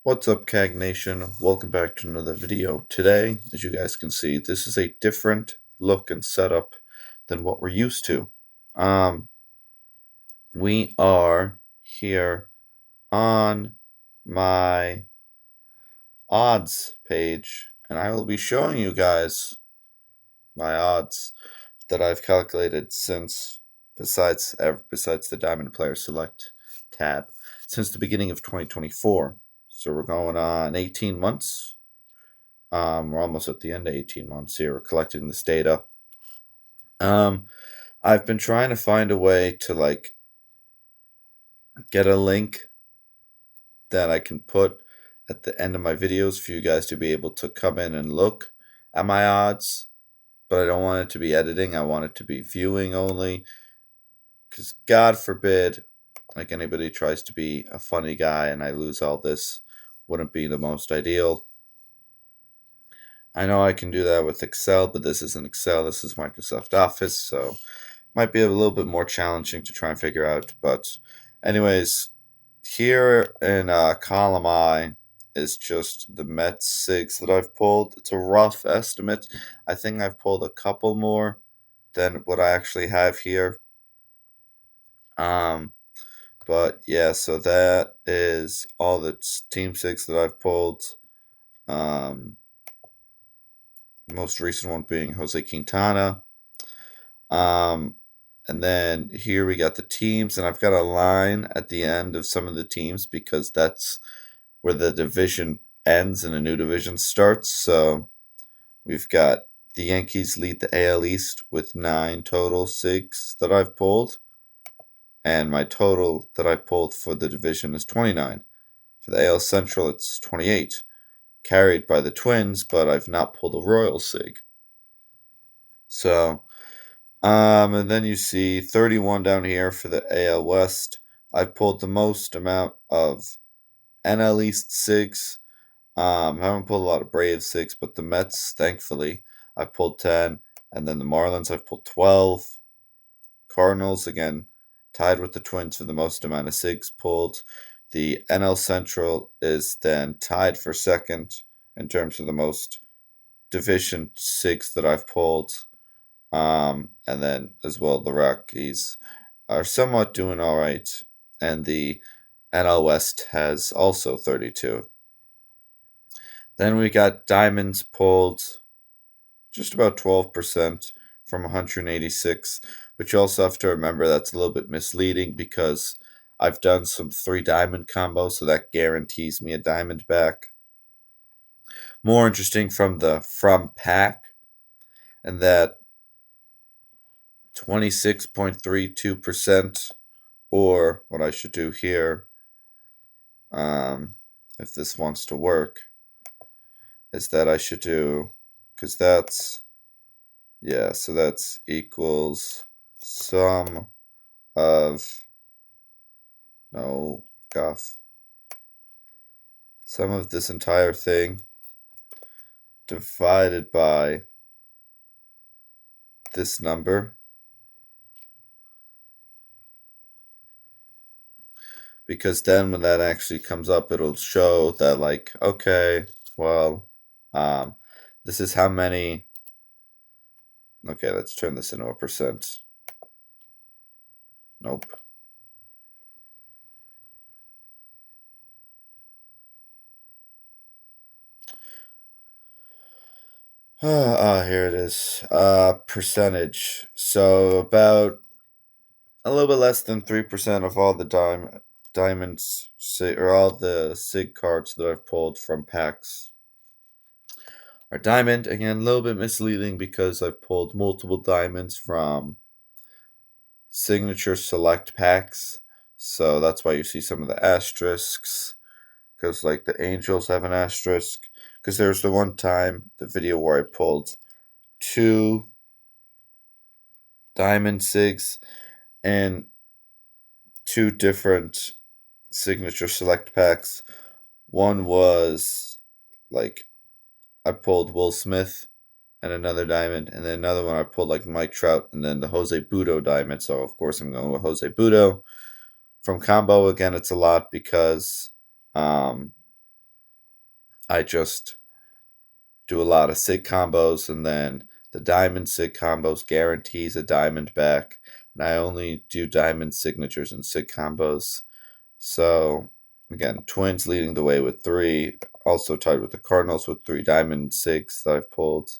What's up, CAG Nation? Welcome back to another video. Today, as you guys can see, this is a different look and setup than what we're used to. We are here on my odds page, and I will be showing you guys my odds that I've calculated besides the Diamond Player Select tab, since the beginning of 2024. So we're going on 18 months. We're almost at the end of 18 months here. We're collecting this data. I've been trying to find a way to get a link that I can put at the end of my videos for you guys to be able to come in and look at my odds, but I don't want it to be editing. I want it to be viewing only, because God forbid, anybody tries to be a funny guy and I lose all this, wouldn't be the most ideal. I know I can do that with Excel, but this isn't Excel. This is Microsoft Office, so might be a little bit more challenging to try and figure out. But anyways, here in column I is just the Mets SIGs that I've pulled. It's a rough estimate. I think I've pulled a couple more than what I actually have here. But yeah, so that is all the team SIGs that I've pulled. Most recent one being Jose Quintana. And then here we got the teams, and I've got a line at the end of some of the teams because that's where the division ends and a new division starts. So we've got the Yankees lead the AL East with 9 total SIGs that I've pulled, and my total that I pulled for the division is 29. For the AL Central, it's 28, carried by the Twins, but I've not pulled a Royal SIG. So and then you see 31 down here for the AL West. I've pulled the most amount of NL East SIGs. Haven't pulled a lot of Braves SIGs, but the Mets, thankfully, I've pulled 10. And then the Marlins, I've pulled 12. Cardinals, again, tied with the Twins for the most amount of SIGs pulled. The NL Central is then tied for second in terms of the most division SIGs that I've pulled. And then as well, the Rockies are somewhat doing all right, and the NL West has also 32. Then we got Diamonds pulled just about 12% from 186, but you also have to remember that's a little bit misleading because I've done some 3 diamond combos, so that guarantees me a diamond back. More interesting from pack, and that 26.32%, or what I should do here, if this wants to work, is that I should do, because that's, yeah, so that's equals sum of, no, guff, sum of this entire thing divided by this number, because then when that actually comes up, it'll show that, okay, well, this is how many. Okay, let's turn this into a percent. Nope. Here it is. Percentage. So about a little bit less than 3% of all the diamonds, or all the SIG cards that I've pulled from packs are diamond. Again, a little bit misleading because I've pulled multiple diamonds from signature select packs. So that's why you see some of the asterisks, because the Angels have an asterisk. Because there's the one time, the video where I pulled 2 diamond SIGs and 2 different signature select packs. One was I pulled Will Smith and another diamond, and then another one I pulled Mike Trout and then the Jose Butto diamond. So of course I'm going with Jose Butto. From combo, again, it's a lot because I just do a lot of sig combos, and then the diamond sig combos guarantees a diamond back. And I only do diamond signatures and sig combos. So again, Twins leading the way with 3, also tied with the Cardinals with 3 diamond sigs that I've pulled.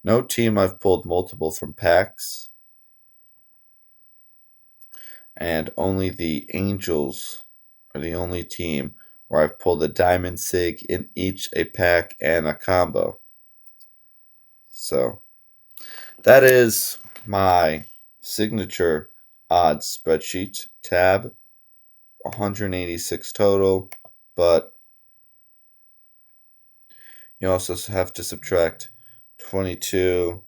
No team I've pulled multiple from packs. And only the Angels are the only team where I've pulled a diamond sig in each a pack and a combo. So that is my signature odds spreadsheet tab. 186 total, but you also have to subtract 22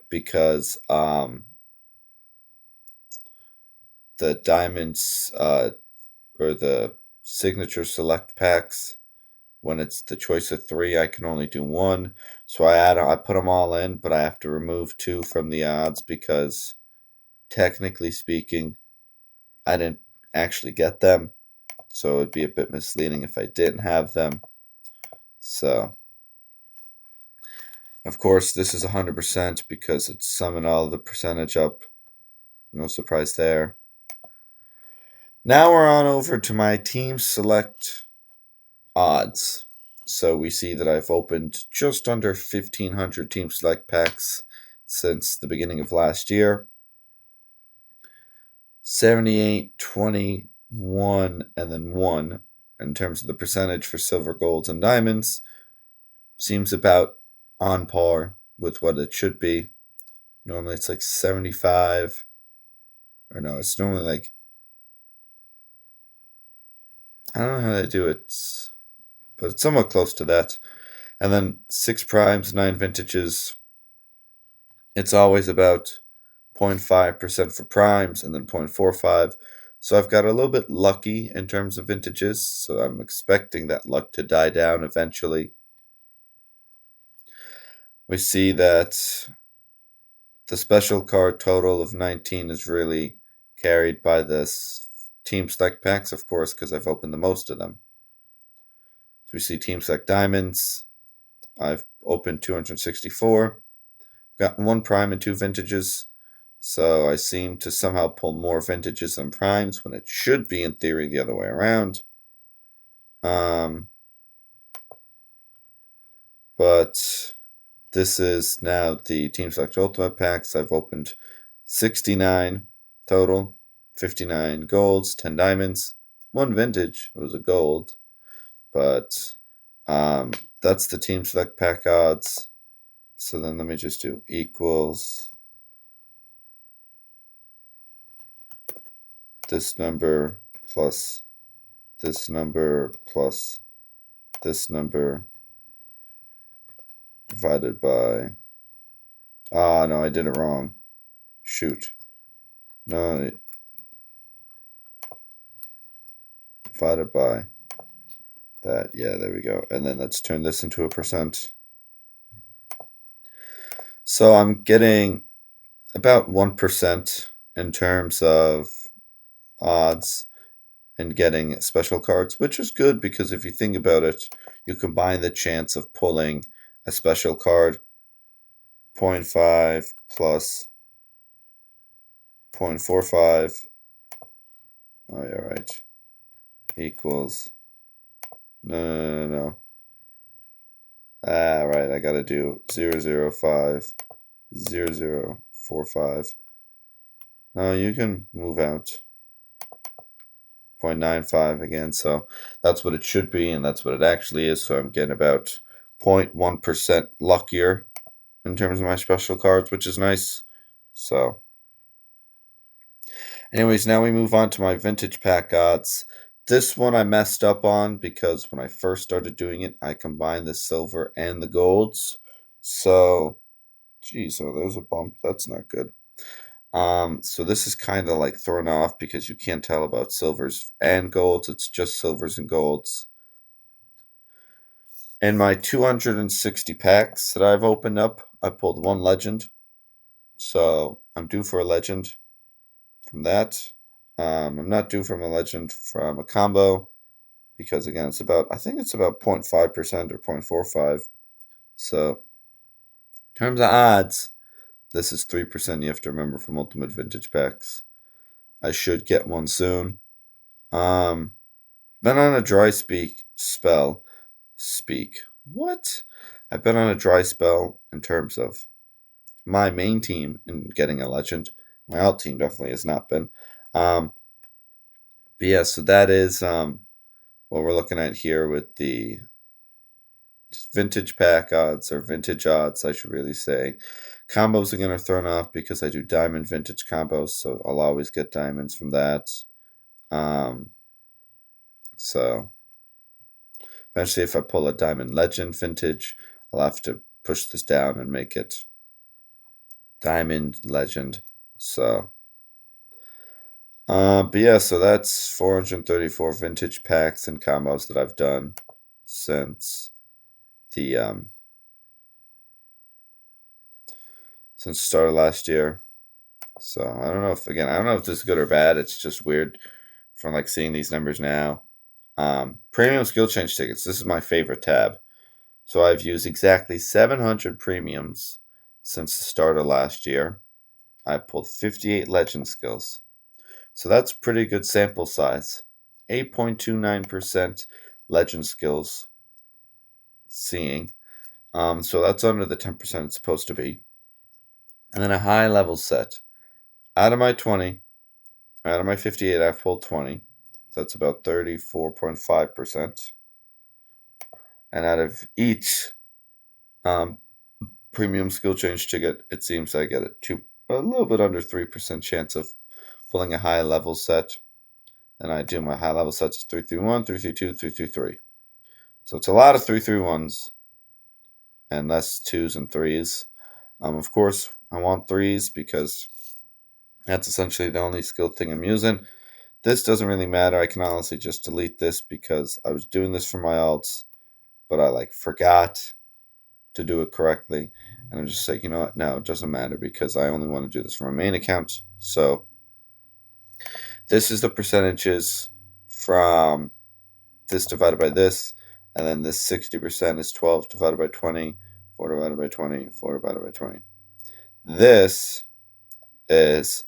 because the diamonds or the signature select packs, when it's the choice of 3, I can only do 1. So I put them all in, but I have to remove 2 from the odds because technically speaking, I didn't actually get them. So it'd be a bit misleading if I didn't have them. So of course, this is 100% because it's summing all the percentage up. No surprise there. Now we're on over to my team select odds. So we see that I've opened just under 1,500 team select packs since the beginning of last year. 78, 21, and then 1 in terms of the percentage for silver, golds, and diamonds seems about on par with what it should be. Normally it's like 75, or no, it's normally like, I don't know how they do it, but it's somewhat close to that. And then 6 primes, 9 vintages. It's always about 0.5% for primes and then 0.45. So I've got a little bit lucky in terms of vintages, so I'm expecting that luck to die down eventually. We see that the special card total of 19 is really carried by this team select packs, of course, because I've opened the most of them. So we see team select diamonds. I've opened 264. Got 1 prime and 2 vintages. So I seem to somehow pull more vintages than primes when it should be, in theory, the other way around. But this is now the Team Select Ultimate Packs. I've opened 69 total, 59 golds, 10 diamonds, 1 vintage. It was a gold. But that's the Team Select Pack odds. So then let me just do equals this number plus this number plus this number divided by... no, I did it wrong. Shoot. No, divided by that. Yeah, there we go. And then let's turn this into a percent. So I'm getting about 1% in terms of odds and getting special cards, which is good because if you think about it, you combine the chance of pulling a special card 0.5 plus 0.45. Oh, yeah, right. Equals. No. Right. I got to do 0.005, 0.045. No, you can move out 0.95 again. So that's what it should be, and that's what it actually is. So I'm getting about 0.1% luckier in terms of my special cards, which is nice. So anyways, now we move on to my vintage pack odds. This one I messed up on because when I first started doing it, I combined the silver and the golds. So, geez, oh, there's a bump. That's not good. So this is kind of like thrown off because you can't tell about silvers and golds. It's just silvers and golds. In my 260 packs that I've opened up, I pulled 1 legend. So I'm due for a legend from that. I'm not due from a legend from a combo because again, I think it's about 0.5% or 0.45. So in terms of odds, this is 3%. You have to remember from Ultimate Vintage Packs. I should get one soon. Been on a dry spell. What? I've been on a dry spell in terms of my main team in getting a legend. My alt team definitely has not been. But yeah, so that is what we're looking at here with the vintage pack odds, or vintage odds, I should really say. Combos are going to thrown off because I do diamond vintage combos, so I'll always get diamonds from that. So eventually, if I pull a diamond legend vintage, I'll have to push this down and make it diamond legend. So, but yeah, so that's 434 vintage packs and combos that I've done since the start of last year. So I don't know if this is good or bad. It's just weird from like seeing these numbers now. Premium skill change tickets. This is my favorite tab. So I've used exactly 700 premiums since the start of last year. I've pulled 58 legend skills. So that's pretty good sample size. 8.29% legend skills seeing. So that's under the 10% it's supposed to be. And then a high level set. Out of my 58, I've pulled 20. So that's about 34.5%. And out of each premium skill change ticket, it seems I get a little bit under 3% chance of pulling a high level set. And I do my high level sets 331, 332, 333. So it's a lot of 331s and less 2s and 3s. Of course, I want 3s because that's essentially the only skill thing I'm using. This doesn't really matter. I can honestly just delete this because I was doing this for my alts, but I forgot to do it correctly. And I'm just like, you know what? No, it doesn't matter because I only want to do this for my main account. So this is the percentages from this divided by this. And then this 60% is 12 divided by 20, 4 divided by 20, 4 divided by 20. This is,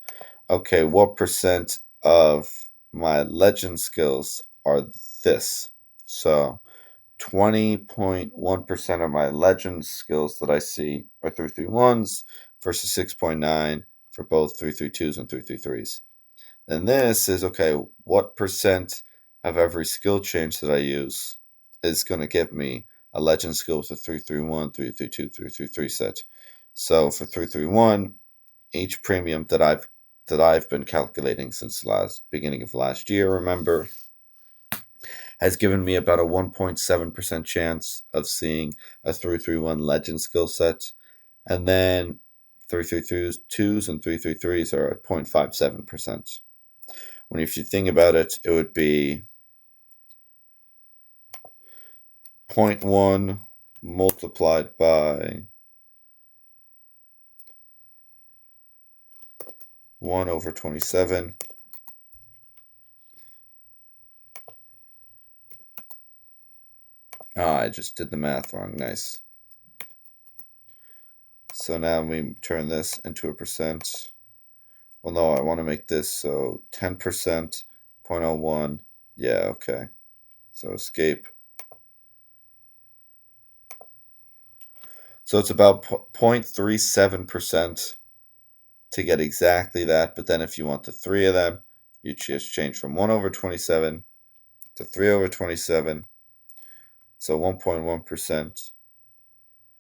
okay, what percent of my legend skills are this? So 20.1% of my legend skills that I see are 331s versus 6.9 for both 332s and 333s. Then this is, okay, what percent of every skill change that I use is going to give me a legend skill with a 331, 332, 333 set. So for 331, each premium that I've been calculating since the beginning of last year, remember, has given me about a 1.7% chance of seeing a 331 legend skill set. And then 332s and 333s are at 0.57%. When if you think about it, it would be 0.1 multiplied by 1 over 27. I just did the math wrong. Nice. So now we turn this into a percent. Well, no, I want to make this so 10%, 0.01. Yeah, okay. So escape. So it's about 0.37% to get exactly that. But then if you want the three of them, you just change from 1 over 27 to 3 over 27. So 1.1%.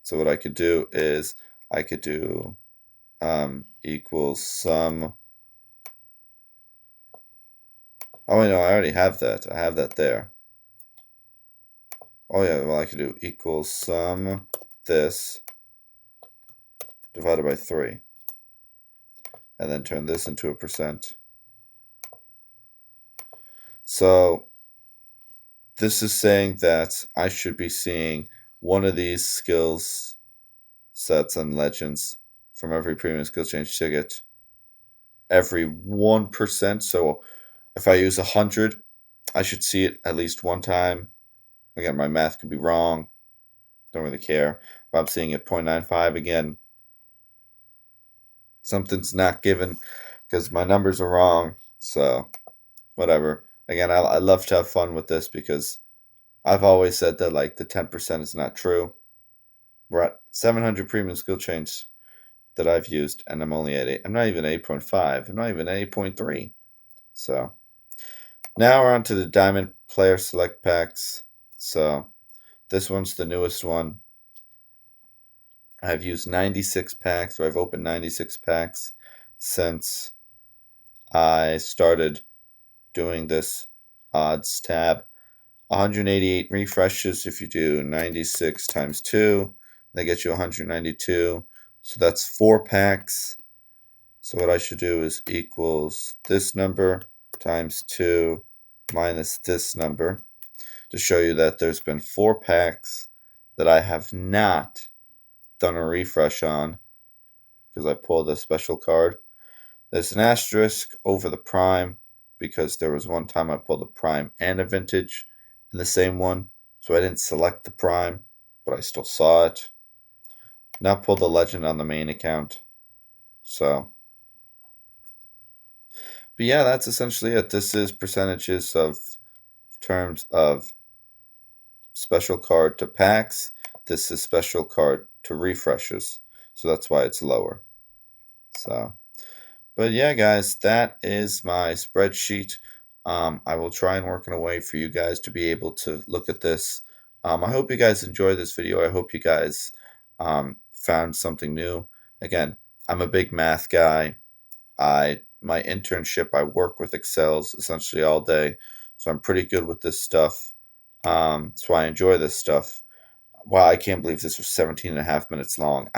So what I could do is I could do equals sum. Oh, no, I already have that. I have that there. Oh, yeah, well, I could do equals sum this divided by 3. And then turn this into a percent. So this is saying that I should be seeing one of these skills sets and legends from every premium skill change ticket every 1%. So if I use 100, I should see it at least one time. Again, my math could be wrong. Don't really care. If I'm seeing it 0.95 again, something's not given because my numbers are wrong. So, whatever. Again, I love to have fun with this because I've always said that like the 10% is not true. We're at 700 premium skill chains that I've used, and I'm only at 8. I'm not even 8.5. I'm not even at 8.3. So now we're on to the Diamond Player Select Packs. So this one's the newest one. I've used 96 packs, or I've opened 96 packs since I started doing this odds tab. 188 refreshes if you do 96 times 2. That gets you 192. So that's 4 packs. So what I should do is equals this number times 2 minus this number to show you that there's been 4 packs that I have not done a refresh on because I pulled a special card. There's an asterisk over the prime because there was one time I pulled a prime and a vintage in the same one. So I didn't select the prime, but I still saw it. Now pulled the legend on the main account. So, but yeah, that's essentially it. This is percentages of terms of special card to packs. This is special card to refreshes. So that's why it's lower. So, but yeah, guys, that is my spreadsheet. I will try and work in a way for you guys to be able to look at this. I hope you guys enjoyed this video. I hope you guys found something new. Again, I'm a big math guy. My internship, I work with Excels essentially all day, so I'm pretty good with this stuff. So I enjoy this stuff. Wow, I can't believe this was 17 and a half minutes long.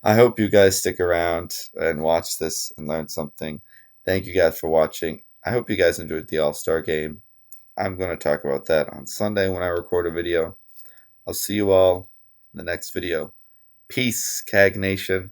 I hope you guys stick around and watch this and learn something. Thank you guys for watching. I hope you guys enjoyed the All-Star game. I'm going to talk about that on Sunday when I record a video. I'll see you all in the next video. Peace, CAG Nation.